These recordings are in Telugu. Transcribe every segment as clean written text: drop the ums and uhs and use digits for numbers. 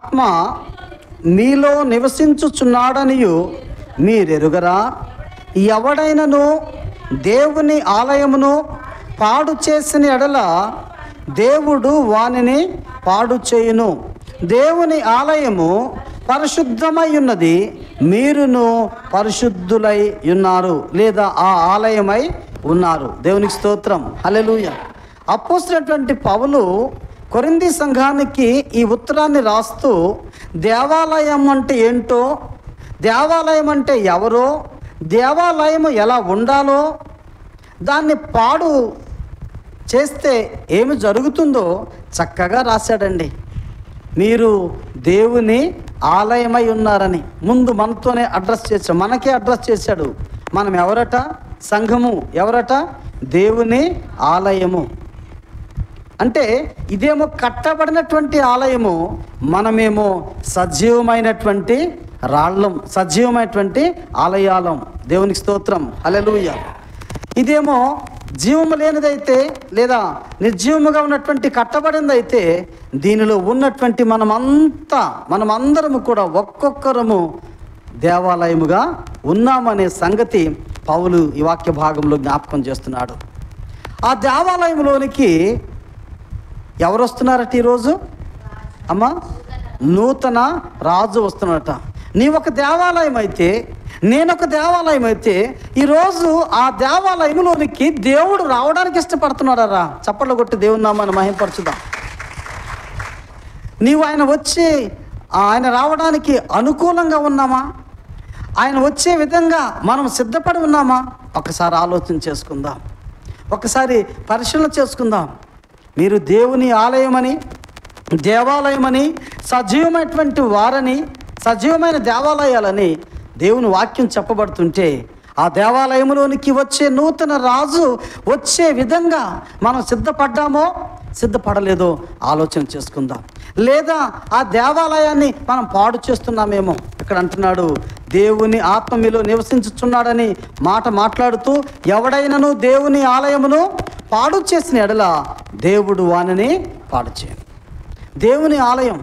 ఆత్మ మీలో నివసించుచున్నాడనియు మీరెరుగరా? ఎవడైనను దేవుని ఆలయమును పాడు చేసిన ఎడల దేవుడు వానిని పాడు చేయును. దేవుని ఆలయము పరిశుద్ధమై ఉన్నది, మీరును పరిశుద్ధులై ఉన్నారు, లేదా ఆ ఆలయమై ఉన్నారు. దేవునికి స్తోత్రం, హల్లెలూయా. అపోస్తలుడైనటువంటి పౌలు కొరింథీ సంఘానికి ఈ ఉత్తరాన్ని రాస్తూ దేవాలయం అంటే ఏంటో, దేవాలయం అంటే ఎవరో, దేవాలయం ఎలా ఉండాలో, దాన్ని పాడు చేస్తే ఏమి జరుగుతుందో చక్కగా రాశాడండి. మీరు దేవుని ఆలయమై ఉన్నారని ముందు మనతోనే అడ్రస్ చేశాడు, మనకే అడ్రస్ చేశాడు. మనం ఎవరట? సంఘము. ఎవరట? దేవుని ఆలయము. అంటే ఇదేమో కట్టబడినటువంటి ఆలయము, మనమేమో సజీవమైనటువంటి రాళ్ళం, సజీవమైనటువంటి ఆలయాలం. దేవునికి స్తోత్రం, హల్లెలూయా. ఇదేమో జీవము లేనిదైతే లేదా నిర్జీవముగా ఉన్నటువంటి కట్టబడిందైతే, దీనిలో ఉన్నటువంటి మనమందరము కూడా ఒక్కొక్కరము దేవాలయముగా ఉన్నామనే సంగతి పౌలు ఈ వాక్య భాగంలో జ్ఞాపకం చేస్తున్నాడు. ఆ దేవాలయంలోనికి ఎవరు వస్తున్నారట ఈరోజు? అమ్మా, నూతన రాజు వస్తున్నాడట. నీ ఒక దేవాలయం అయితే, నేనొక దేవాలయం అయితే, ఈరోజు ఆ దేవాలయంలోనికి దేవుడు రావడానికి ఇష్టపడుతున్నాడరా? చప్పట్లు కొట్టి దేవుని నామాన్ని మహిమపరచుదాం. నీవు ఆయన రావడానికి అనుకూలంగా ఉన్నామా? ఆయన వచ్చే విధంగా మనం సిద్ధపడి ఉన్నామా? ఒకసారి ఆలోచన చేసుకుందాం, ఒకసారి పరిశీలన చేసుకుందాం. మీరు దేవుని ఆలయమని, దేవాలయమని, సజీవమైనటువంటి వారని, సజీవమైన దేవాలయాలని దేవుని వాక్యం చెప్పబడుతుంటే, ఆ దేవాలయంలోనికి వచ్చే నూతన రాజు వచ్చే విధంగా మనం సిద్ధపడ్డామో సిద్ధపడలేదో ఆలోచన చేసుకుందాం. లేదా ఆ దేవాలయాన్ని మనం పాడు చేస్తున్నామేమో. ఇక్కడ అంటున్నాడు, దేవుని ఆత్మ మీలో నివసించుచున్నాడని మాట మాట్లాడుతూ, ఎవడైనను దేవుని ఆలయమును పాడు చేసిన ఎడల దేవుడు వానిని పాడు చేయను. దేవుని ఆలయం,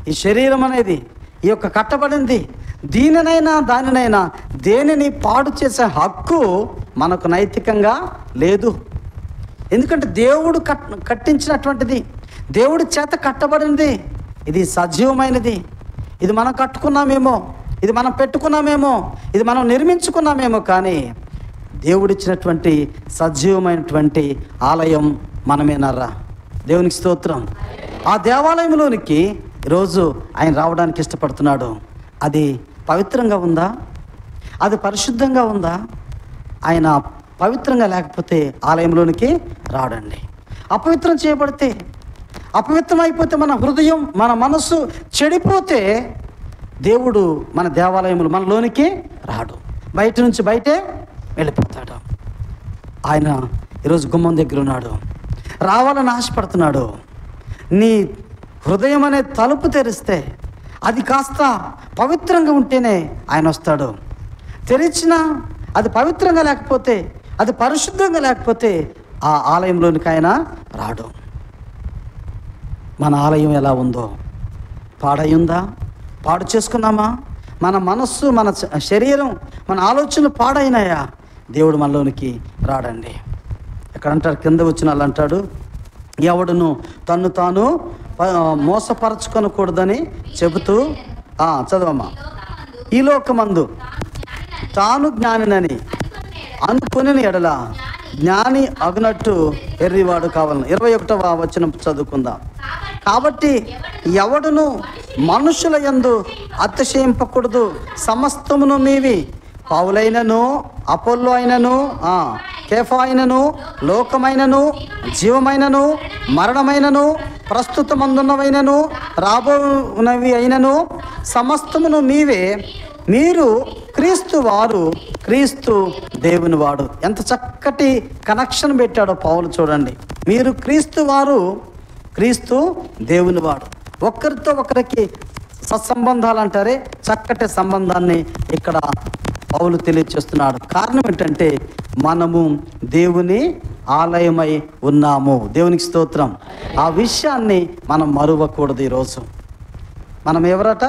ఈ శరీరం అనేది, ఈ యొక్క కట్టబడింది, దానినైనా దేనిని పాడు చేసే హక్కు మనకు నైతికంగా లేదు. ఎందుకంటే దేవుడు కట్టించినటువంటిది, దేవుడి చేత కట్టబడింది, ఇది సజీవమైనది. ఇది మనం కట్టుకున్నామేమో, ఇది మనం పెట్టుకున్నామేమో, ఇది మనం నిర్మించుకున్నామేమో, కానీ దేవుడిచ్చినటువంటి సజీవమైనటువంటి ఆలయం మనమేనరా? దేవునికి స్తోత్రం. ఆ దేవాలయంలోనికి ఈరోజు ఆయన రావడానికి ఇష్టపడుతున్నాడు. అది పవిత్రంగా ఉందా? అది పరిశుద్ధంగా ఉందా? ఆయన పవిత్రంగా లేకపోతే ఆలయంలోనికి రాడండి. అపవిత్రం చేయబడితే, అపవిత్రమైపోతే, మన హృదయం, మన మనస్సు చెడిపోతే దేవుడు మన దేవాలయములు మనలోనికి రాడు, బయట నుంచి బయటే వెళ్ళిపోతాడు. ఆయన ఈరోజు గుమ్మం దగ్గర ఉన్నాడు, రావాలని ఆశపడుతున్నాడు. నీ హృదయం అనే తలుపు తెరిస్తే, అది కాస్త పవిత్రంగా ఉంటేనే ఆయన వస్తాడు. తెరిచినా అది పవిత్రంగా లేకపోతే, అది పరిశుద్ధంగా లేకపోతే ఆ ఆలయంలోనికి ఆయన రాడు. మన ఆలయం ఎలా ఉందో? పాడైందా? పాడు చేసుకున్నామా? మన మనస్సు, మన శరీరం, మన ఆలోచనలు పాడైనాయా? దేవుడు మనలోనికి రాడండి. ఇక్కడ అంటారు, కింద వచ్చిన వాళ్ళు అంటాడు, ఎవడును తన్ను తాను మోసపరచుకొనకూడదని చెబుతూ, చదవమ్మా, ఈ లోకమందు తాను జ్ఞానినని అనుకుని ఎడల జ్ఞాని అగునట్టు ఎర్రివాడు కావాలను. 21వ వచనం చదువుకుందాం. కాబట్టి ఎవడును మనుషుల యందు అతిశయింపకూడదు, సమస్తమును మీవి, పౌలైనను, అపోల్లో అయినను, కేఫా అయినను, లోకమైనను, జీవమైనను, మరణమైనను, ప్రస్తుతమందున్నవైనను, రాబోనవి అయినను, సమస్తమును మీవే, మీరు క్రీస్తు వారు, క్రీస్తు దేవుని వాడు. ఎంత చక్కటి కనెక్షన్ పెట్టాడో పౌలు చూడండి. మీరు క్రీస్తు వారు, క్రీస్తు దేవుని వాడు. ఒకరితో ఒకరికి సత్సంబంధాలు అంటారే, చక్కటి సంబంధాన్ని ఇక్కడ పౌలు తెలియజేస్తున్నాడు. కారణం ఏంటంటే, మనము దేవుని ఆలయమై ఉన్నాము. దేవునికి స్తోత్రం. ఆ విషయాన్ని మనం మరువకూడదు. ఈరోజు మనం ఎవరట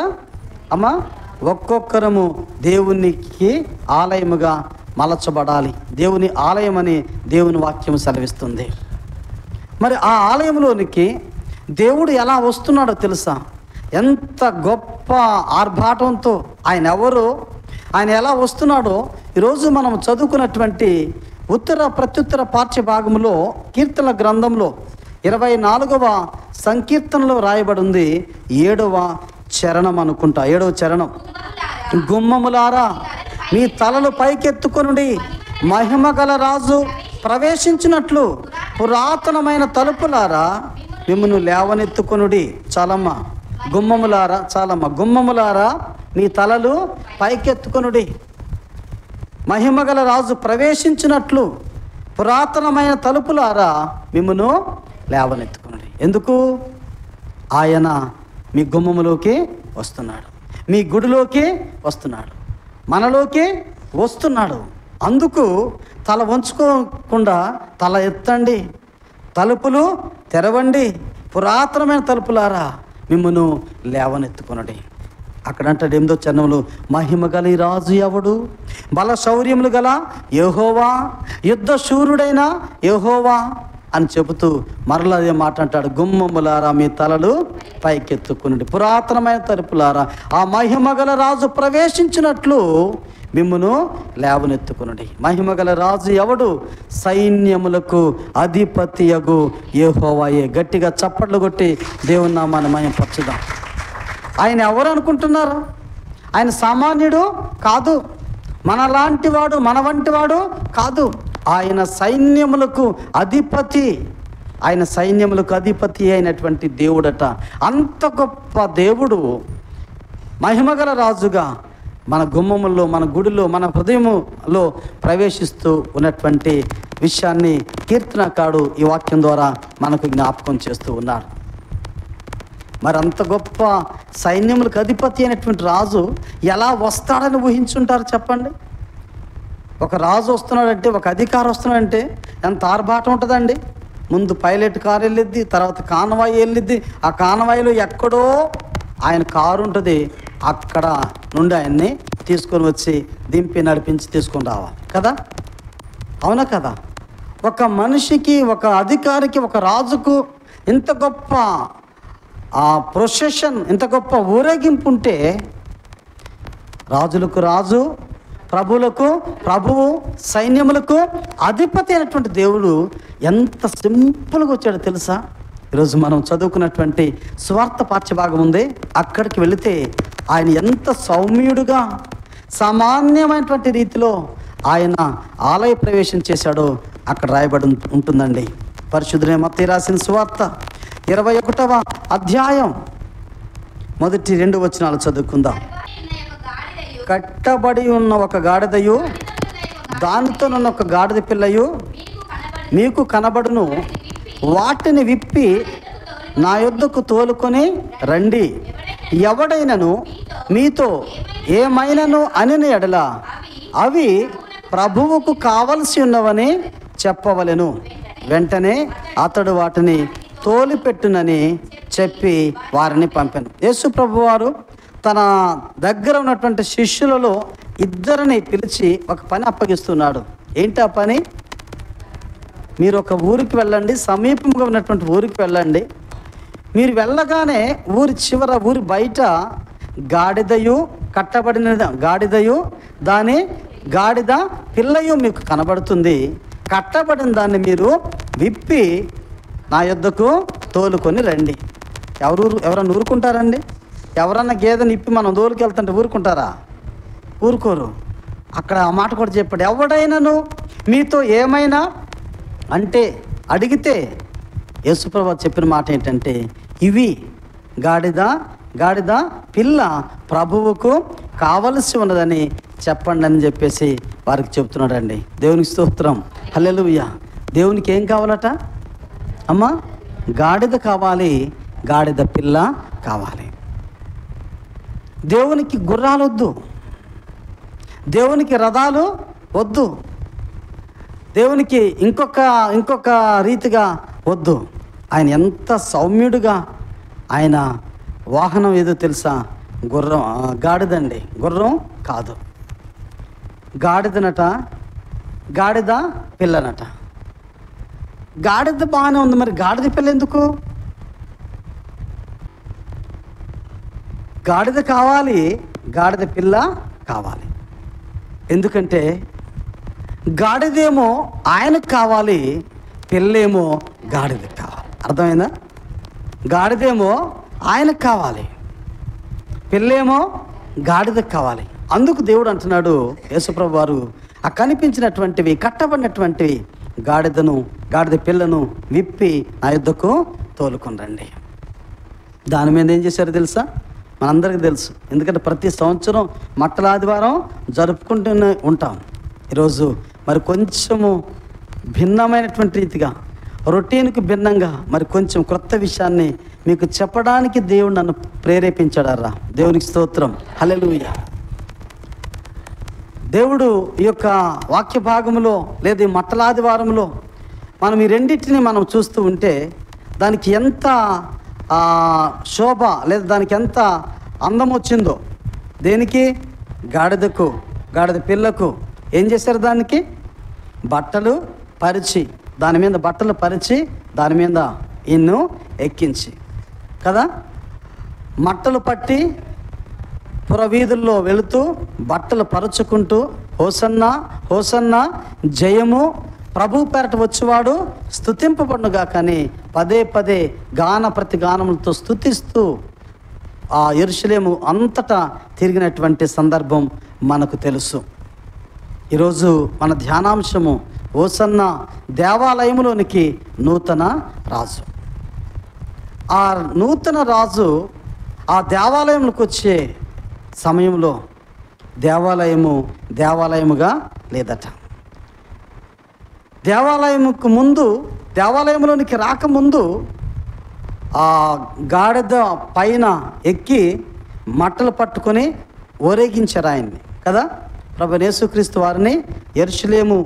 అమ్మా? ఒక్కొక్కరము దేవునికి ఆలయముగా మలచబడాలి. దేవుని ఆలయం అని దేవుని వాక్యం సెలవిస్తుంది. మరి ఆ ఆలయంలోనికి దేవుడు ఎలా వస్తున్నాడో తెలుసా? ఎంత గొప్ప ఆర్భాటంతో ఆయన ఎవరు, ఆయన ఎలా వస్తున్నాడో ఈరోజు మనం చదువుకున్నటువంటి ఉత్తర ప్రత్యుత్తర పాఠ్య భాగంలో కీర్తన గ్రంథంలో 24వ సంకీర్తనలో రాయబడి ఉంది. 7వ చరణం అనుకుంటా, 7వ చరణం. గుమ్మములారా మీ తలలు పైకెత్తుకొనుడి, మహిమ గల రాజు ప్రవేశించినట్లు పురాతనమైన తలుపులారా మిమ్మును లేవనెత్తుకొనుడి. చాలమ్మా. గుమ్మములారా, చాలమ్మా. గుమ్మములారా మీ తలలు పైకెత్తుకొనుడి, మహిమగల రాజు ప్రవేశించినట్లు పురాతనమైన తలుపులారా మిమ్మును లేవనెత్తుకొనుడి. ఎందుకు? ఆయన మీ గుమ్మములోకి వస్తున్నాడు, మీ గుడిలోకి వస్తున్నాడు, మనలోకి వస్తున్నాడు. అందుకు తల వంచుకోకుండా తల ఎత్తండి, తలుపులు తెరవండి, పురాతనమైన తలుపులారా మిమ్మును లేవనెత్తుకొనుడి. అక్కడంటాడు 8వ చరణంలో, మహిమ గల ఈ రాజు ఎవడు? బల శౌర్యములు గల యెహోవా, యుద్ధ శూరుడైన యెహోవా అని చెబుతూ మరలా అదే మాట అంటాడు. గుమ్మములారా మీ తలలు పైకెత్తుకునండి, పురాతనమైన తలుపులారా ఆ మహిమగల రాజు ప్రవేశించినట్లు మిమ్మును లేవనెత్తుకునండి. మహిమగల రాజు ఎవడు? సైన్యములకు అధిపతియగు యెహోవాయే. గట్టిగా చప్పట్లు కొట్టి దేవుని నామాన్ని మహిమపరచుదాం. ఆయన ఎవరు అనుకుంటున్నారు? ఆయన సామాన్యుడు కాదు, మనలాంటి వాడు, మన వంటి వాడు కాదు. ఆయన సైన్యములకు అధిపతి, ఆయన సైన్యములకు అధిపతి అయినటువంటి దేవుడట. అంత గొప్ప దేవుడు మహిమగల రాజుగా మన గుమ్మముల్లో, మన గుడిలో, మన హృదయములో ప్రవేశిస్తూ ఉన్నటువంటి విషయాన్ని కీర్తనకారుడు ఈ వాక్యం ద్వారా మనకు జ్ఞాపకం చేస్తూ ఉన్నాడు. మరి అంత గొప్ప సైన్యములకు అధిపతి అయినటువంటి రాజు ఎలా వస్తాడని ఊహించుంటారు చెప్పండి? ఒక రాజు వస్తున్నాడంటే, ఒక అధికారి వస్తున్నాడంటే ఎంత ఆర్భాటం ఉంటుందండి. ముందు పైలట్ కారు వెళ్ళిద్ది, తర్వాత కాన్వాయ్ వెళ్ళిద్ది. ఆ కాన్వాయ్లో ఎక్కడో ఆయన కారు ఉంటుంది, అక్కడ నుండి ఆయన్ని తీసుకొని వచ్చి దింపి నడిపించి తీసుకొని రావాలి కదా, అవునా కదా? ఒక మనిషికి, ఒక అధికారికి, ఒక రాజుకు ఇంత గొప్ప ప్రొసెషన్, ఇంత గొప్ప ఊరేగింపు ఉంటే, రాజులకు రాజు, ప్రభువులకు ప్రభువు, సైన్యములకు అధిపతి అయినటువంటి దేవుడు ఎంత సింపుల్గా వచ్చాడో తెలుసా? ఈరోజు మనం చదువుకున్నటువంటి సువార్త పాఠ్యభాగం ఉంది, అక్కడికి వెళితే ఆయన ఎంత సౌమ్యుడుగా, సామాన్యమైనటువంటి రీతిలో ఆయన ఆలయ ప్రవేశం చేశాడో అక్కడ రాయబడి ఉంటుందండి. పరిశుద్ధుడైన మత్తయి రాసిన సువార్త 21వ అధ్యాయం మొదటి 2 వచనాలు చదువుకుందాం. కట్టబడి ఉన్న ఒక గాడిదయు దానితోనున్న ఒక గాడిద పిల్లయు మీకు కనబడును, వాటిని విప్పి నా యొద్దకు తోలుకొని రండి. ఎవడైనను మీతో ఏమైనను అని ఎడల అవి ప్రభువుకు కావలసి ఉన్నవని చెప్పవలెను. వెంటనే అతడు వాటిని తోలిపెట్టునని చెప్పి వారిని పంపాను. యేసు ప్రభువారు తన దగ్గర ఉన్నటువంటి శిష్యులలో 2 పిలిచి ఒక పని అప్పగిస్తున్నాడు. ఏంటి ఆ పని? మీరు ఒక ఊరికి వెళ్ళండి, సమీపంగా ఉన్నటువంటి ఊరికి వెళ్ళండి. మీరు వెళ్ళగానే ఊరి చివర, ఊరి బయట గాడిదయు, కట్టబడిన గాడిదయు, దాని గాడిద పిల్లయు మీకు కనబడుతుంది. కట్టబడిన దాన్ని మీరు విప్పి నా యొద్దకు తోలుకొని రండి. ఎవరన్నా ఊరుకుంటారండి? ఎవరన్నా గేదెని ఇప్పి మనం తోలుకెళ్తుంటే ఊరుకుంటారా? ఊరుకోరు. అక్కడ ఆ మాట కూడా చెప్పాడు, ఎవడైనాను మీతో ఏమైనా అంటే అడిగితే యేసుప్రభు చెప్పిన మాట ఏంటంటే, ఇవి గాడిద పిల్ల ప్రభువుకు కావలసి ఉన్నదని చెప్పండి అని చెప్పేసి వారికి చెప్తున్నాడండి. దేవునికి స్తోత్రం, హల్లెలూయా. దేవునికి ఏం కావాలట అమ్మా? గాడిద కావాలి, గాడిద పిల్ల కావాలి. దేవునికి గుర్రాలు వద్దు, దేవునికి రథాలు వద్దు, దేవునికి ఇంకొక రీతిగా వద్దు. ఆయన ఎంత సౌమ్యుడుగా ఆయన వాహనం ఏదో తెలుసా? గుర్రం, గాడిదండి. గుర్రం కాదు, గాడిదనట, గాడిద పిల్లనట. గాడిద బాగానే ఉంది, మరి గాడిద పిల్ల ఎందుకు? గాడిద కావాలి, గాడిద పిల్ల కావాలి. ఎందుకంటే గాడిదేమో ఆయనకు కావాలి, పిల్లేమో గాడిదకి కావాలి. అర్థమైందా? గాడిదేమో ఆయనకు కావాలి, పిల్లేమో గాడిదకి కావాలి. అందుకు దేవుడు అంటున్నాడు, యేసుప్రభు వారు, ఆ కనిపించినటువంటివి కట్టబడినటువంటివి గాడిద పిల్లను విప్పి నా యుద్ధకు తోలుకొని రండి. దాని మీద ఏం చేశారో తెలుసా? మనందరికీ తెలుసు. ఎందుకంటే ప్రతి సంవత్సరం మట్టల ఆదివారం జరుపుకుంటూనే ఉంటాం. ఈరోజు మరి కొంచెము భిన్నమైనటువంటి రీతిగా, రొటీన్కు భిన్నంగా మరి కొంచెం క్రొత్త విషయాన్ని మీకు చెప్పడానికి దేవుడు నన్ను ప్రేరేపించాడారా. దేవునికి స్తోత్రం, హల్లెలూయా. దేవుడు ఈ యొక్క వాక్య భాగంలో లేదా ఈ మట్టల ఆదివారంలో మనం ఈ రెండింటిని మనం చూస్తూ ఉంటే దానికి ఎంత శోభ లేదా దానికి ఎంత అందం వచ్చిందో. దేనికి? గాడిదకు, గాడిద పిల్లకు ఏం చేశారు? దానికి బట్టలు పరిచి, దాని మీద బట్టలు పరిచి, దాని మీద ఇన్ను ఎక్కించి కదా, మట్టలు పట్టి పురవీధుల్లో వెళుతూ బట్టలు పరుచుకుంటూ హోసన్నా హోసన్నా జయము ప్రభు పేరట వచ్చేవాడు స్తుతింపబడునుగా కానీ పదే పదే గాన ప్రతి గానములతో స్తుతిస్తూ ఆ యెరూషలేము అంతటా తిరిగినటువంటి సందర్భం మనకు తెలుసు. ఈరోజు మన ధ్యానాంశము హోసన్నా దేవాలయంలోనికి నూతన రాజు. ఆ నూతన రాజు ఆ దేవాలయంలోకి వచ్చే సమయంలో దేవాలయముగా లేదట. దేవాలయముకు ముందు, దేవాలయంలోనికి రాకముందు ఆ గాడిద పైన ఎక్కి మట్టలు పట్టుకొని ఊరేగించారు ఆయన్ని కదా. ప్రభువైన యేసుక్రీస్తు వారిని యెరూషలేము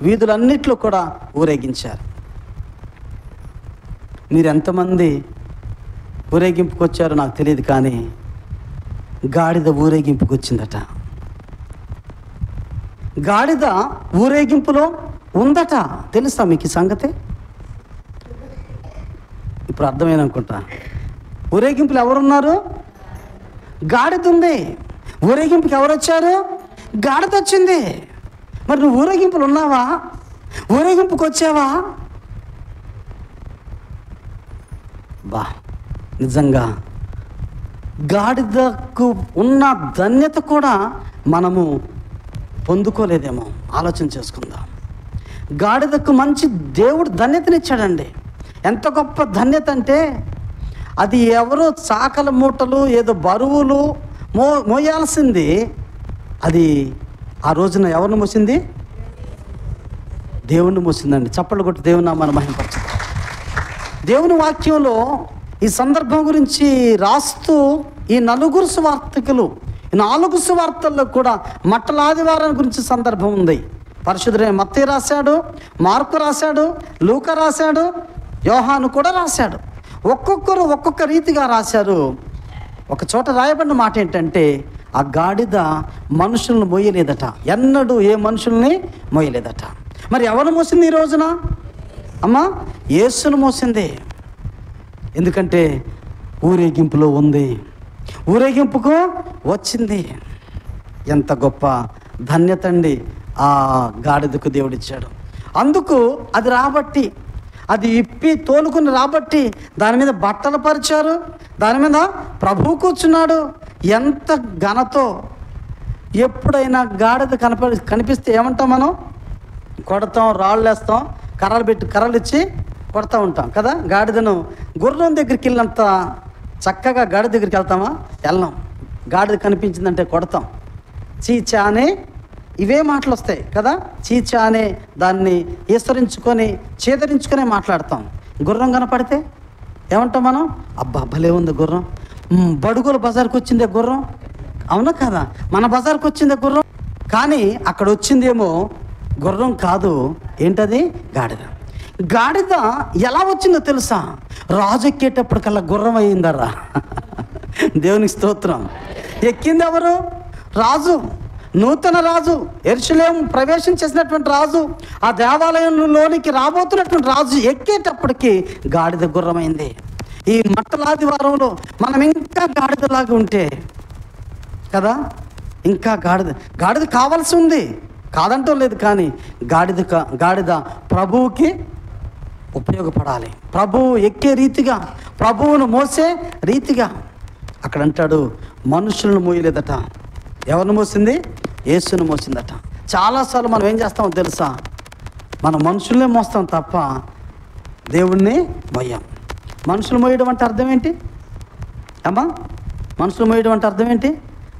వీధులన్నిట్లో కూడా ఊరేగించారు. మీరు ఎంతమంది ఊరేగింపుకు వచ్చారో నాకు తెలియదు, కానీ గాడిద ఊరేగింపుకు వచ్చిందట. గాడిద ఊరేగింపులో ఉందట. తెలుసా మీకు ఈ సంగతి? ఇప్పుడు అర్థమైందనుకుంటా. ఊరేగింపులు ఎవరున్నారు? గాడిద ఉంది. ఊరేగింపుకి ఎవరు వచ్చారు? గాడిద వచ్చింది. మరి నువ్వు ఊరేగింపులు ఉన్నావా? ఊరేగింపుకి వచ్చావా? బా, నిజంగా గాడిదకు ఉన్న ధన్యత కూడా మనము పొందుకోలేదేమో. ఆలోచన చేసుకుందాం. గాడిదకు మంచి దేవుడు ధన్యతనిచ్చాడండి. ఎంత గొప్ప ధన్యత అంటే, అది ఎవరో చాకల మూటలు ఏదో బరువులు మోయాల్సింది, అది ఆ రోజున ఎవరిని మోసింది? దేవుణ్ణి మోసిందండి. చప్పట్లు కొట్టి దేవుని నామాన్ని మహిమపరచాలి. దేవుని వాక్యంలో ఈ సందర్భం గురించి రాస్తూ ఈ 4 సువార్తికులు, ఈ 4 సువార్తల్లో కూడా మట్టల ఆదివారం గురించి సందర్భం ఉంది. పరిశుద్ధుడైన మత్తయి రాశాడు, మార్కు రాశాడు, లూకా రాశాడు, యోహాను కూడా రాశాడు. ఒక్కొక్కరు ఒక్కొక్క రీతిగా రాశారు. ఒక చోట రాయబడిన మాట ఏంటంటే, ఆ గాడిద మనుషులను మోయలేదట. ఎన్నడూ ఏ మనుషుల్ని మోయలేదట. మరి ఎవరు మోసింది ఈ రోజున? అమ్మా, యేసును మోసింది. ఎందుకంటే ఊరేగింపులో ఉంది, ఊరేగింపుకు వచ్చింది. ఎంత గొప్ప ధన్యత అండి ఆ గాడిదకు దేవుడిచ్చాడు. అందుకు అది రాబట్టి, అది ఇప్పి తోలుకుని రాబట్టి దాని మీద బట్టలు పరిచారు, దాని మీద ప్రభువు కూర్చున్నాడు. ఎంత ఘనతో! ఎప్పుడైనా గాడిద కనిపిస్తే ఏమంటాం మనం? కొడతాం, రాళ్ళు వేస్తాం, కర్రలు ఇచ్చి కొడతా ఉంటాం కదా. గాడిదను గుర్రం దగ్గరికి వెళ్ళినంత చక్కగా గాడిద దగ్గరికి వెళ్తామా? వెళ్ళాం. గాడిద కనిపించిందంటే కొడతాం. చీచా అనే ఇవే మాటలు వస్తాయి కదా. చీచా అనే దాన్ని చేదరించుకొని మాట్లాడతాం. గుర్రం కనపడితే ఏమంటాం మనం? అబ్బా భలే ఉంది గుర్రం, బడుగుల బజార్కి వచ్చిందే గుర్రం, అవునా కదా? మన బజార్కి వచ్చిందే గుర్రం. కానీ అక్కడ వచ్చిందేమో గుర్రం కాదు. ఏంటది? గాడిద. గాడిద ఎలా వచ్చిందో తెలుసా? రాజు ఎక్కేటప్పటికల్లా గుర్రం అయిందర్రా. దేవునికి స్తోత్రం. ఎక్కింది ఎవరు? రాజు, నూతన రాజు, యెరూషలేము ప్రవేశం చేసినటువంటి రాజు, ఆ దేవాలయంలోనికి రాబోతున్నటువంటి రాజు ఎక్కేటప్పటికి గాడిద గుర్రమైంది. ఈ మట్టలాదివారంలో మనం ఇంకా గాడిదలాగా ఉంటే కదా, ఇంకా గాడిద కావాల్సి ఉంది, కాదంటం లేదు. కానీ గాడిద ప్రభువుకి ఉపయోగపడాలి, ప్రభువు ఎక్కే రీతిగా, ప్రభువును మోసే రీతిగా. అక్కడ అంటాడు మనుషులను మోయలేదట. ఎవరిని మోసింది? యేసును మోసిందట. చాలాసార్లు మనం ఏం చేస్తామో తెలుసా? మనం మనుషుల్నే మోస్తాం తప్ప దేవుణ్ణి మోయం. మనుషులు మోయడం అంటే అర్థం ఏంటి అమ్మా? మనుషులు మోయడం అంటే అర్థం ఏంటి?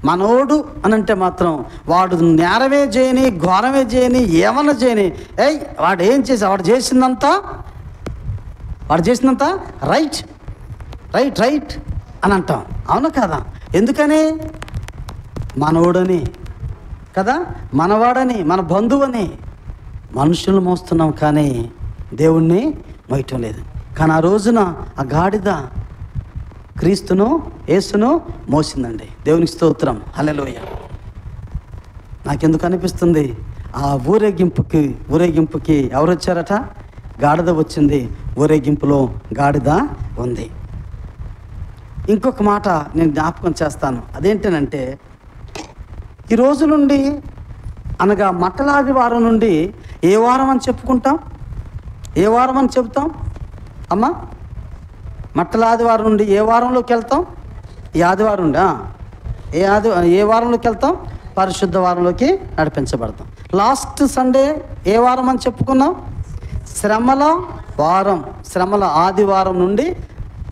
మనోడు అని అంటే మాత్రం వాడు నేరమే చేయని, ఘోరమే చేయని, ఏమన్నా చేయని, వాడు ఏం చేసి వాడు చేసిందంతా రైట్ రైట్ రైట్ అని అంటాం. అవును కదా? ఎందుకని? మనోడని కదా, మనవాడని, మన బంధువని మనుషులు మోస్తున్నాం, కానీ దేవుణ్ణి మోయటం లేదు. కానీ ఆ రోజున ఆ గాడిద క్రీస్తును, యేసును మోసిందండి. దేవునికి స్తోత్రం, హల్లెలూయా. నాకెందుకు అనిపిస్తుంది, ఆ ఊరేగింపుకి ఎవరు వచ్చారట? గాడిద వచ్చింది. ఊరేగింపులో గాడిద ఉంది. ఇంకొక మాట నేను జ్ఞాపకం చేస్తాను. అదేంటనంటే, ఈ రోజు నుండి అనగా మట్టలాదివారం నుండి ఏ వారం అని చెప్పుకుంటాం? ఏ వారం అని చెబుతాం అమ్మా? మట్టలాదివారం నుండి ఏ వారంలోకి వెళ్తాం? ఈ ఆదివారం నుండి ఏ వారంలోకి వెళ్తాం? పరిశుద్ధ వారంలోకి నడిపించబడతాం. లాస్ట్ సండే ఏ వారం అని చెప్పుకున్నాం? శ్రమల వారం. శ్రమల ఆదివారం నుండి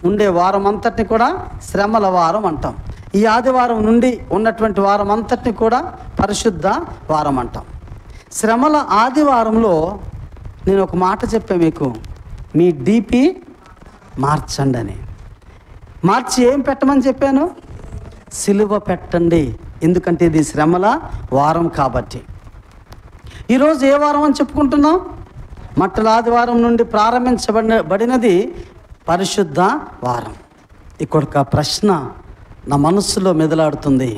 ఉండే వారం అంతటిని కూడా శ్రమల వారం అంటాం. ఈ ఆదివారం నుండి ఉన్నటువంటి వారం అంతటిని కూడా పరిశుద్ధ వారం అంటాం. శ్రమల ఆదివారంలో నేను ఒక మాట చెప్పాను మీకు, మీ డీపీ మార్చండి అని. మార్చి ఏం పెట్టమని చెప్పాను? సిలువ పెట్టండి. ఎందుకంటే ఇది శ్రమల వారం కాబట్టి. ఈరోజు ఏ వారం అని చెప్పుకుంటున్నాం? మట్టల ఆదివారం నుండి ప్రారంభించబడినది పరిశుద్ధ వారం. ఇక్కడ ఒక ప్రశ్న నా మనస్సులో మెదలాడుతుంది.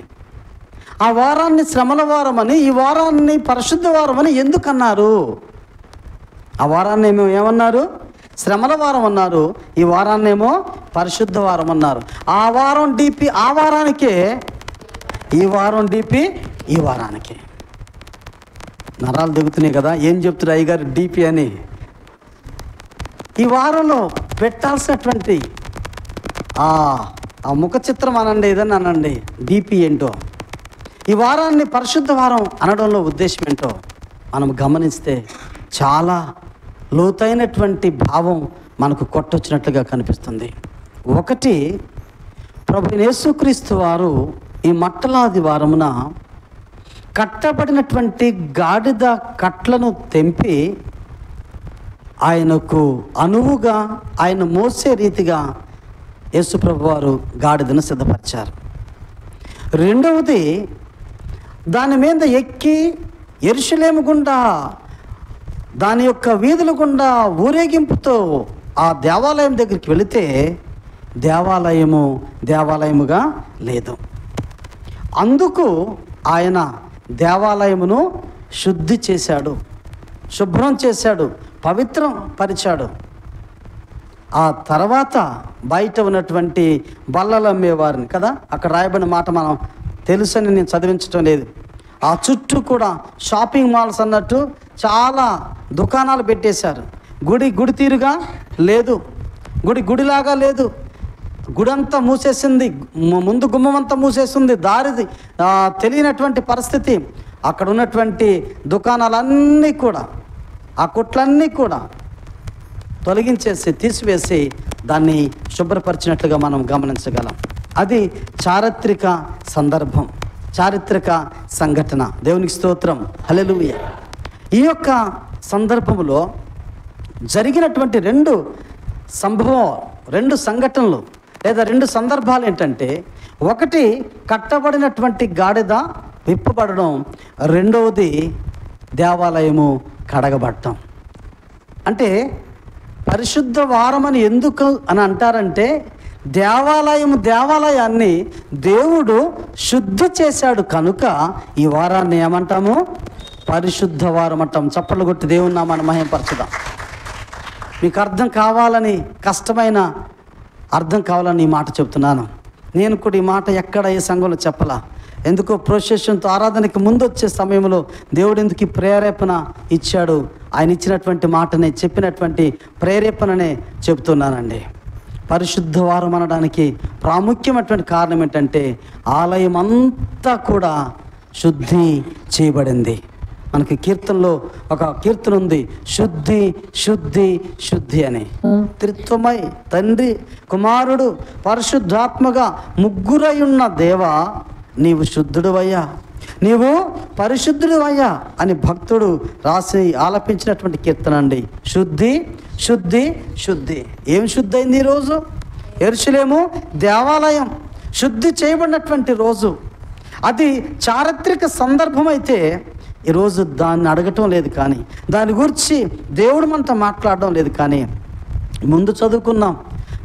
ఆ వారాన్ని శ్రమల వారం అని, ఈ వారాన్ని పరిశుద్ధ వారం అని ఎందుకు అన్నారు? ఆ వారాన్ని ఏమన్నారు? శ్రమల వారం అన్నారు. ఈ వారాన్నేమో పరిశుద్ధ వారం అన్నారు. ఆ వారం డీపీ ఆ వారానికే, ఈ వారం డీపీ ఈ వారానికే. నరాలు దిగుతున్నాయి కదా, ఏం చెప్తున్నారు అయ్యగారు డీపీ అని? ఈ వారంలో పెట్టాల్సినటువంటి ఆ ముఖ చిత్రం అనండి, ఏదన్నా అనండి, డీపీ ఏంటో, ఈ వారాన్ని పరిశుద్ధ వారం అనడంలో ఉద్దేశం ఏంటో మనం గమనిస్తే చాలా లోతైనటువంటి భావం మనకు కొట్టొచ్చినట్లుగా కనిపిస్తుంది. ఒకటి, ప్రభువైన యేసుక్రీస్తు వారు ఈ మట్టలాది వారమున కట్టబడినటువంటి గాడిద కట్లను తెంపి ఆయనకు అనువుగా, ఆయన మోసే రీతిగా యేసుప్రభు వారు గాడిదను సిద్ధపరిచారు. రెండవది, దాని మీద ఎక్కి యెరూషలేము గుండా, దాని యొక్క వీధుల గుండా ఊరేగింపుతో ఆ దేవాలయం దగ్గరికి వెళితే దేవాలయముగా లేదు. అందుకు ఆయన దేవాలయమును శుద్ధి చేశాడు, శుభ్రం చేశాడు, పవిత్రం పరిచాడు. ఆ తర్వాత బయట ఉన్నటువంటి బల్లలు అమ్మేవారిని కదా, అక్కడ రాయబడిన మాట మనం తెలుసని నేను చదివించడం లేదు. ఆ చుట్టూ కూడా షాపింగ్ మాల్స్ అన్నట్టు చాలా దుకాణాలు పెట్టేశారు. గుడి తీరుగా లేదు, గుడిలాగా లేదు. గుడంతా మూసేసింది, ముందు గుమ్మమంతా మూసేసింది, దారిది తెలియనటువంటి పరిస్థితి. అక్కడ ఉన్నటువంటి దుకాణాలన్నీ కూడా, ఆ కొట్లన్నీ కూడా తొలగించేసి, తీసివేసి దాన్ని శుభ్రపరిచినట్లుగా మనం గమనించగలం. అది చారిత్రక సందర్భం, చారిత్రక సంఘటన. దేవునికి స్తోత్రం, హల్లెలూయా. ఈ యొక్క సందర్భంలో జరిగినటువంటి రెండు సంఘటనలు లేదా రెండు సందర్భాలు ఏంటంటే, ఒకటి కట్టబడినటువంటి గాడిద విప్పబడడం, రెండవది దేవాలయము కడగబడటం. అంటే పరిశుద్ధ వారం అని ఎందుకు అని అంటారంటే, దేవాలయాన్ని దేవుడు శుద్ధి చేశాడు కనుక ఈ వారాన్ని ఏమంటాము? పరిశుద్ధ వారం అంటాం. చప్పట్లు కొట్టి దేవుని నామాన్ని మహిమపరచుదాం. మీకు అర్థం కావాలని, కష్టమైన అర్థం కావాలని ఈ మాట చెప్తున్నాను. నేను కూడా ఈ మాట ఎక్కడ ఏ సంఘంలో చెప్పలా. ఎందుకో ప్రొసెషన్తో ఆరాధనకి ముందు వచ్చే సమయంలో దేవుడు ఎందుకు ప్రేరేపణ ఇచ్చాడు, ఆయన ఇచ్చినటువంటి మాటనే, చెప్పినటువంటి ప్రేరేపణనే చెప్తున్నానండి. పరిశుద్ధ వారం అనడానికి ప్రాముఖ్యమైనటువంటి కారణం ఏంటంటే ఆలయం అంతా కూడా శుద్ధి చేయబడింది. మనకి కీర్తనలో ఒక కీర్తన ఉంది, శుద్ధి శుద్ధి శుద్ధి అని. త్రిత్వమై తండ్రి కుమారుడు పరిశుద్ధాత్మగా ముగ్గురై ఉన్న దేవా, నీవు శుద్ధుడువయ్యా, నీవు పరిశుద్ధుడువయ్యా అని భక్తుడు రాసి ఆలపించినటువంటి కీర్తన అండి. శుద్ధి శుద్ధి శుద్ధి. ఏం శుద్ధి అయింది ఈరోజు? యెరూషలేము దేవాలయం శుద్ధి చేయబడినటువంటి రోజు. అది చారిత్రక సందర్భం అయితే ఈరోజు దాన్ని అడగటం లేదు, కానీ దాని గురించి దేవుడు మనతో మాట్లాడడం లేదు. కానీ ముందు చదువుకున్నాం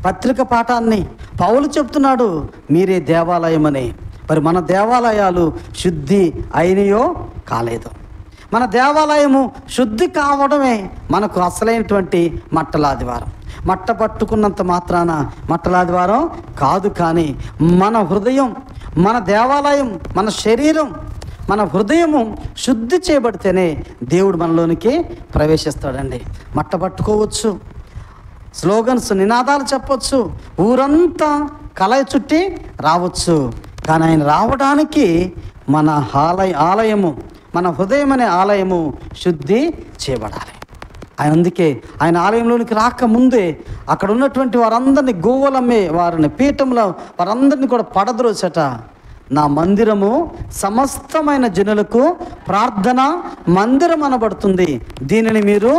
పత్రిక పాఠాన్ని, పౌలు చెప్తున్నాడు మీరే దేవాలయం అని. మరి మన దేవాలయాలు శుద్ధి అయినయో కాలేదు. మన దేవాలయము శుద్ధి కావడమే మనకు అసలైనటువంటి మట్టలాదివారం. మట్ట పట్టుకున్నంత మాత్రాన మట్టలాదివారం కాదు, కానీ మన హృదయం, మన దేవాలయం, మన శరీరం, మన హృదయము శుద్ధి చేయబడితేనే దేవుడు మనలోనికి ప్రవేశిస్తాడండి. మట్ట పట్టుకోవచ్చు, స్లోగన్స్ నినాదాలు చెప్పవచ్చు, ఊరంతా కలయి చుట్టి రావచ్చు, కానీ ఆయన రావడానికి మన ఆలయము, మన హృదయం అనే ఆలయము శుద్ధి చేయబడాలి. అందుకే ఆయన ఆలయంలోనికి రాకముందే అక్కడ ఉన్నటువంటి వారందరినీ, గోవులమ్మే వారిని, పీఠంలో వారందరినీ కూడా పడద్రోసట. నా మందిరము సమస్తమైన జనులకు ప్రార్థన మందిరం అనబడుతుంది, దీనిని మీరు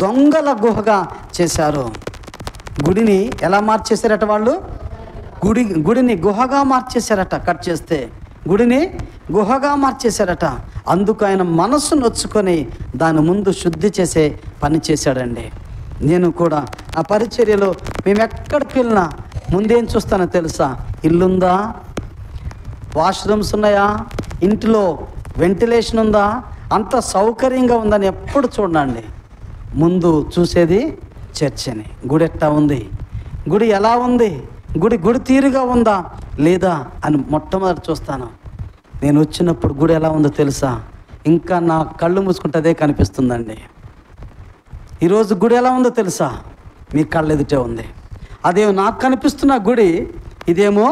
దొంగల గుహగా చేశారు. గుడిని ఎలా మార్చేశారట వాళ్ళు? గుడిని గుహగా మార్చేశారట. కట్ చేస్తే గుడిని గుహగా మార్చేశారట. అందుకు ఆయన మనస్సు నొచ్చుకొని దాని ముందు శుద్ధి చేసే పని చేశాడండి. నేను కూడా ఆ పరిచర్యలో మేము ఎక్కడికి వెళ్ళినా ముందేం చూస్తానో తెలుసా? ఇల్లుందా, వాష్రూమ్స్ ఉన్నాయా, ఇంటిలో వెంటిలేషన్ ఉందా, అంత సౌకర్యంగా ఉందని ఎప్పుడు చూడండి. ముందు చూసేది చర్చని. గుడి ఎట్టా ఉంది, గుడి ఎలా ఉంది, గుడి తీరుగా ఉందా లేదా అని మొట్టమొదటి చూస్తాను. నేను వచ్చినప్పుడు గుడి ఎలా ఉందో తెలుసా? ఇంకా నా కళ్ళు మూసుకుంటే అదే కనిపిస్తుందండి. ఈరోజు గుడి ఎలా ఉందో తెలుసా? మీ కళ్ళు ఎదుటే ఉంది. అదేమో నాకు కనిపిస్తున్న గుడి, ఇదేమో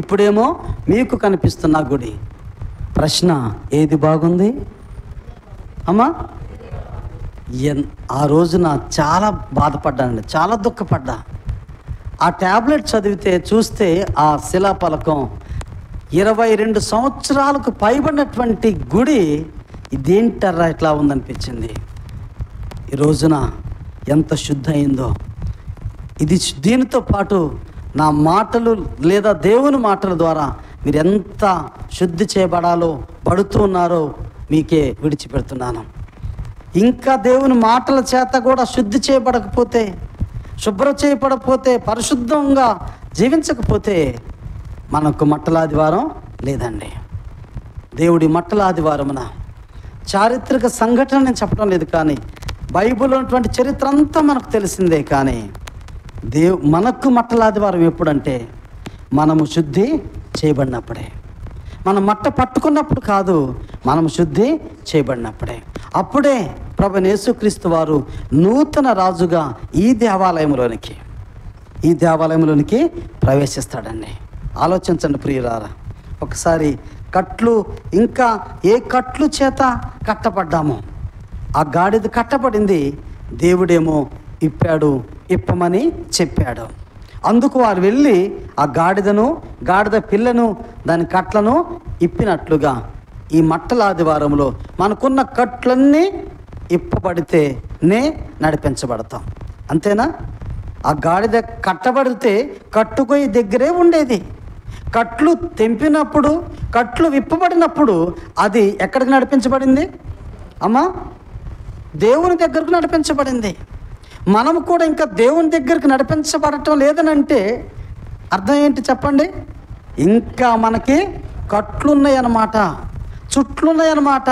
ఇప్పుడేమో మీకు కనిపిస్తున్న గుడి. ప్రశ్న, ఏది బాగుంది అమ్మా? ఆ రోజున చాలా బాధపడ్డానండి, చాలా దుఃఖపడ్డా. ఆ ట్యాబ్లెట్ చదివితే చూస్తే ఆ శిలాఫలకం 22 సంవత్సరాలకు పైబడినటువంటి గుడి ఇదేంటర్రా ఇట్లా ఉందనిపించింది. ఈ రోజున ఎంత శుద్ధి అయిందో ఇది. దీనితో పాటు నా మాటలు లేదా దేవుని మాటల ద్వారా మీరు ఎంత శుద్ధి చేయబడాలో పడుతూ ఉన్నారో మీకే విడిచిపెడుతున్నాను. ఇంకా దేవుని మాటల చేత కూడా శుద్ధి చేయబడకపోతే, శుభ్రం చేయబడకపోతే, పరిశుద్ధంగా జీవించకపోతే మనకు మట్టలాదివారం లేదండి. దేవుడి మట్టలాదివారమున చారిత్రక సంఘటన నేను చెప్పడం లేదు, కానీ బైబిల్లో ఉన్నటువంటి చరిత్ర అంతా మనకు తెలిసిందే. కానీ మనకు మట్టలాదివారం ఎప్పుడంటే మనము శుద్ధి చేయబడినప్పుడే. మనం మట్ట పట్టుకున్నప్పుడు కాదు, మనము శుద్ధి చేయబడినప్పుడే. అప్పుడే ప్రభువైన యేసుక్రీస్తు వారు నూతన రాజుగా ఈ దేవాలయంలోనికి ప్రవేశిస్తాడండి. ఆలోచించండి ప్రియులారా. ఒకసారి కట్లు, ఇంకా ఏ కట్లు చేత కట్టబడ్డామో ఆ గాడిద కట్టబడింది, దేవుడేమో ఇప్పమని చెప్పాడు. అందుకు వారు వెళ్ళి ఆ గాడిద పిల్లను, దాని కట్లను ఇప్పినట్లుగా ఈ మట్టలాదివారంలో మనకున్న కట్లన్నీ ఇప్పబడితేనే నడిపించబడతాం. అంతేనా? ఆ గాడిద కట్టబడితే కట్టుకోయి దగ్గరే ఉండేది. కట్లు తెంపినప్పుడు, కట్లు విప్పబడినప్పుడు అది ఎక్కడికి నడిపించబడింది అమ్మా? దేవుని దగ్గరకు నడిపించబడింది. మనం కూడా ఇంకా దేవుని దగ్గరికి నడిపించబడటం లేదనంటే అర్థం ఏంటి చెప్పండి? ఇంకా మనకి కట్లున్నాయన్నమాట, చుట్లున్నాయన్నమాట,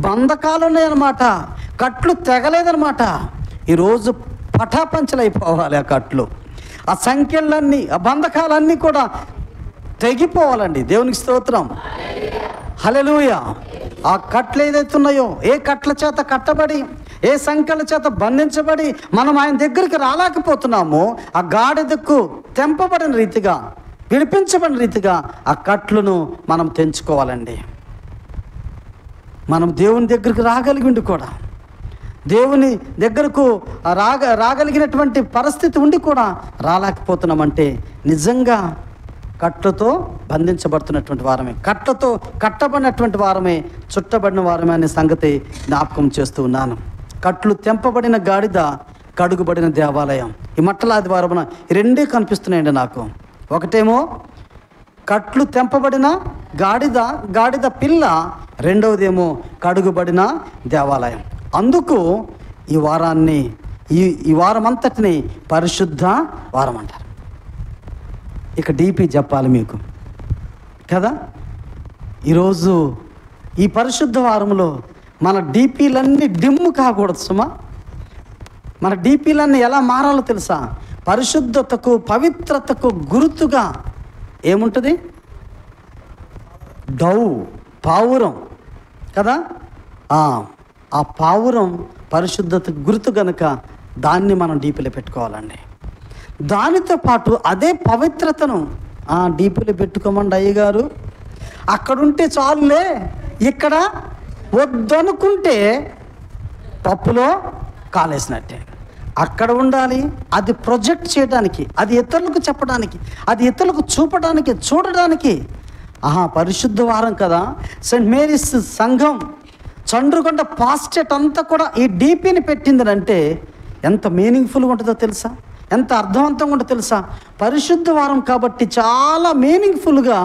బంధకాలు ఉన్నాయన్నమాట, కట్లు తెగలేదన్నమాట. ఈరోజు పటాపంచలైపోవాలి ఆ కట్లు, ఆ సంఖ్యలన్నీ, ఆ బంధకాలన్నీ కూడా తెగిపోవాలండి. దేవునికి స్తోత్రం, హల్లెలూయా. ఆ కట్లు ఏదైతే ఉన్నాయో, ఏ కట్ల చేత కట్టబడి, ఏ సంఖ్యల చేత బంధించబడి మనం ఆయన దగ్గరికి రాలేకపోతున్నామో, ఆ గాడిదకు తెంపబడిన రీతిగా, విడిపించబడిన రీతిగా ఆ కట్లను మనం తెంచుకోవాలండి. మనం దేవుని దగ్గరికి రాగలిగిండి కూడా, దేవుని దగ్గరకు రాగలిగినటువంటి పరిస్థితి ఉండి కూడా రాలేకపోతున్నామంటే నిజంగా కట్లతో బంధించబడుతున్నటువంటి వారమే, కట్లతో కట్టబడినటువంటి వారమే, చుట్టబడిన వారమే అనే సంగతి జ్ఞాపకం చేస్తూ ఉన్నాను. కట్లు తెంపబడిన గాడిద, కడుగుబడిన దేవాలయం. ఈ మట్టల ఆదివారమున ఈ రెండే కనిపిస్తున్నాయండి నాకు. ఒకటేమో కట్లు తెంపబడిన గాడిద, గాడిద పిల్ల, రెండవదేమో కడుగుబడిన దేవాలయం. అందుకు ఈ వారాన్ని, ఈ వారం అంతటిని పరిశుద్ధ వారం అంటారు. ఇక డీపీ చెప్పాలి మీకు కదా. ఈరోజు ఈ పరిశుద్ధ వారంలో మన డీపీలన్నీ డిమ్ము కాకూడదు సుమా. మన డీపీలన్నీ ఎలా మారాలో తెలుసా? పరిశుద్ధతకు, పవిత్రతకు గుర్తుగా ఏముంటుంది? పావురం కదా. ఆ పావురం పరిశుద్ధతకు గుర్తు కనుక దాన్ని మనం డీపీలో పెట్టుకోవాలండి. దానితో పాటు అదే పవిత్రతను డీపీలో పెట్టుకోమండి అయ్యగారు, అక్కడుంటే చాలులే, ఇక్కడ వద్దనుకుంటే పప్పులో కాలేసినట్టే. అక్కడ ఉండాలి, అది ప్రొజెక్ట్ చేయడానికి, అది ఇతరులకు చెప్పడానికి, అది ఇతరులకు చూపడానికి, చూడడానికి. పరిశుద్ధ వారం కదా. సెయింట్ మేరీస్ సంఘం చండ్రుగొండ పాస్టేట్ అంతా కూడా ఈ డీపీని పెట్టిందనంటే ఎంత మీనింగ్ఫుల్గా ఉంటుందో తెలుసా, ఎంత అర్థవంతంగా ఉంటుందో తెలుసా. పరిశుద్ధ వారం కాబట్టి చాలా మీనింగ్ఫుల్గా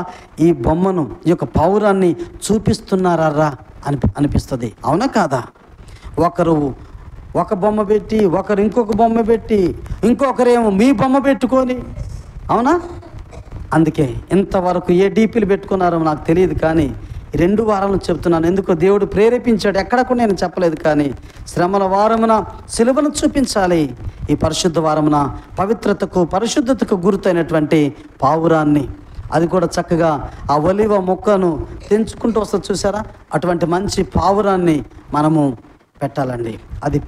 ఈ బొమ్మను, ఈ యొక్క పౌరాన్ని చూపిస్తున్నారా అనిపిస్తుంది. అవునా కాదా? ఒకరు ఒక బొమ్మ పెట్టి, ఒకరు ఇంకొక బొమ్మ పెట్టి, ఇంకొకరేమో మీ బొమ్మ పెట్టుకొని, అవునా? అందుకే ఇంతవరకు ఏ డీపీలు పెట్టుకున్నారో నాకు తెలియదు, కానీ 2 వారాలను చెప్తున్నాను. ఎందుకో దేవుడు ప్రేరేపించాడు, ఎక్కడకు నేను చెప్పలేదు. కానీ శ్రమల వారమున సిలువను చూపించాలి, ఈ పరిశుద్ధ వారమున పవిత్రతకు, పరిశుద్ధతకు గుర్తైనటువంటి పావురాన్ని, అది కూడా చక్కగా ఆ ఒలివ మొక్కను తెంచుకుంటూ వస్తుంది చూసారా, అటువంటి మంచి పావురాన్ని మనము పెట్టాలండి. అది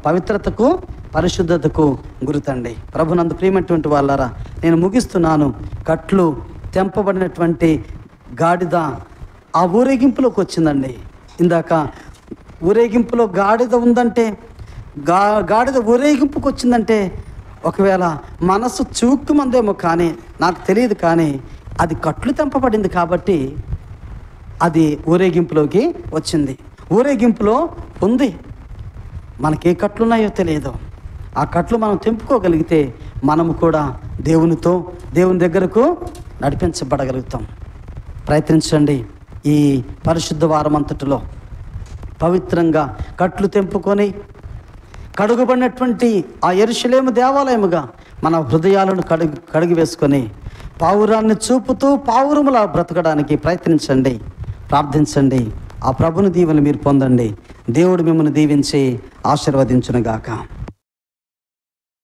పవిత్రతకు, పరిశుద్ధతకు గుర్తండి. ప్రభునందు ప్రియమైనటువంటి వాళ్ళారా, నేను ముగిస్తున్నాను. కట్లు తెంపబడినటువంటి గాడిద ఆ ఊరేగింపులోకి వచ్చిందండి. ఇందాక ఊరేగింపులో గాడిద ఉందంటే, గాడిద ఊరేగింపుకి వచ్చిందంటే ఒకవేళ మనసు చూక్కుమందేమో, కానీ నాకు తెలియదు. కానీ అది కట్లు తెంపబడింది కాబట్టి అది ఊరేగింపులోకి వచ్చింది, ఊరేగింపులో ఉంది. మనకే కట్లున్నాయో తెలియదు, ఆ కట్లు మనం తెంపుకోగలిగితే మనము కూడా దేవుని దగ్గరకు నడిపించబడగలుగుతాం. ప్రయత్నించండి. ఈ పరిశుద్ధ వారం అంతటిలో పవిత్రంగా కట్లు తెంపుకొని కడుగుబడినటువంటి ఆ యెరూషలేము దేవాలయముగా మన హృదయాలను కడిగి వేసుకొని పావురాన్ని చూపుతూ పావురములా బ్రతకడానికి ప్రయత్నించండి, ప్రార్థించండి. ఆ ప్రభుని దీవెనలు మీరు పొందండి. దేవుడు మిమ్మల్ని దీవించి ఆశీర్వదించునుగాక.